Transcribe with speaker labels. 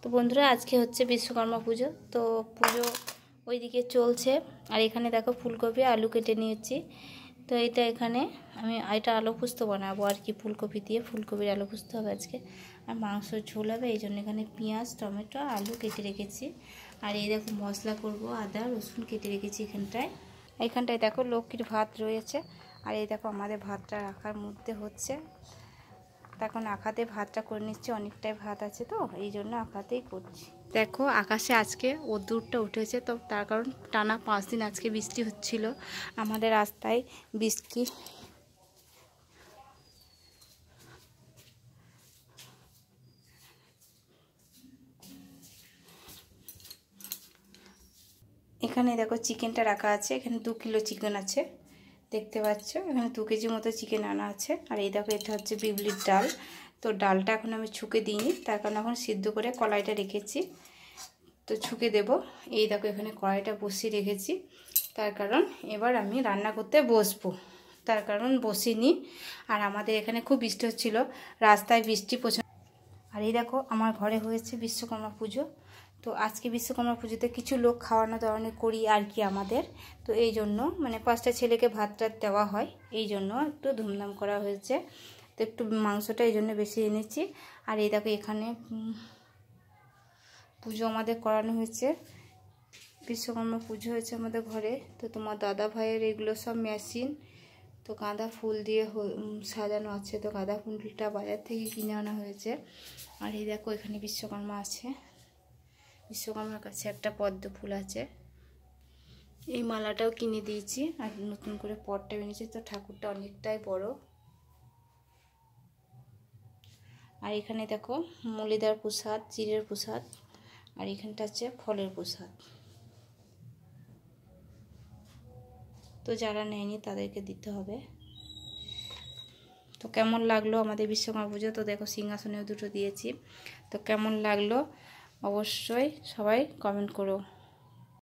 Speaker 1: তো বন্ধুরা আজকে হচ্ছে বিশ্বকর্মা পুজো। তো পুজো ওইদিকে চলছে। আর এখানে দেখো ফুলকপি আলু কেটে নিয়েছি। তো এটা এখানে আমি এটা আলু পোস্ত বানাবো আর কি, ফুলকপি দিয়ে ফুলকপির আলু পোস্ত হবে আজকে। আর মাংসর ঝোল হবে, এই জন্য এখানে পেঁয়াজ টমেটো আলু কেটে রেখেছি। আর এই দেখো মশলা করব, আদা রসুন কেটে রেখেছি এখানটায় দেখো লক্ষ্মীর ভাত রয়েছে। আর এই দেখো আমাদের ভাতটা রাখার মধ্যে হচ্ছে, তখন আখাতে ভাতটা করে নিচ্ছি, অনেকটাই ভাত আছে তো এই জন্য আখাতেই করছি। দেখো আকাশে আজকে রোদ্দুরটা উঠেছে, তো তার কারণ টানা 5 দিন আজকে বৃষ্টি হচ্ছিল আমাদের রাস্তায় বৃষ্টি। এখানে দেখো চিকেনটা রাখা আছে, এখানে 2 কিলো চিকেন আছে দেখতে পাচ্ছ। এখানে 2 কেজি মতো চিকেন আনা আছে। আর এই দেখো এটা হচ্ছে বিউলির ডাল। তো ডালটা এখন আমি ছুঁকে দিইনি, তার কারণ এখন সিদ্ধ করে কড়াইটা রেখেছি, তো ছুঁকে দেব। এই দেখো এখানে কড়াইটা বসিয়ে রেখেছি, তার কারণ এবার আমি রান্না করতে বসবো, তার কারণ বসিনি। আর আমাদের এখানে খুব বৃষ্টি হচ্ছিল, রাস্তায় বৃষ্টি প্রচুর। আর এই দেখো আমার ঘরে হয়েছে বিশ্বকর্মা পুজো। তো আজকে বিশ্বকর্মা পুজোতে কিছু লোক খাওয়ানো দাওয়ানো করি আর কি আমাদের। তো এই জন্য মানে 5টা ছেলেকে ভাত টাত দেওয়া হয়, এই জন্য একটু ধুমধাম করা হয়েছে। তো একটু মাংসটা এই জন্য বেশি এনেছি। আর এই দেখো এখানে পুজো আমাদের করানো হয়েছে, বিশ্বকর্মা পুজো হয়েছে আমাদের ঘরে। তো তোমার দাদা ভাইয়ের এগুলো সব মেশিন, তো গাঁদা ফুল দিয়ে সাজানো আছে। তো গাঁদা ফুলটা বাজার থেকে কিনে আনা হয়েছে। আর এই দেখো এখানে বিশ্বকর্মা আছে, বিশ্বকর্মার কাছে একটা পদ্ম ফুল আছে। এই মালাটাও কিনে দিয়েছি, আর নতুন করে পটটা এনেছি। তো ঠাকুরটা অনেকটাই বড়। আর এখানে দেখো মলিদার প্রসাদ, চিড়ের প্রসাদ, আর এখানটা আছে ফলের প্রসাদ। তো যারা নেয়নি তাদেরকে দিতে হবে। তো কেমন লাগলো আমাদের বিশ্বকর্মা পুজো? তো দেখো সিংহাসনেও 2টো দিয়েছি। তো কেমন লাগলো অবশ্যই সবাই কমেন্ট করো।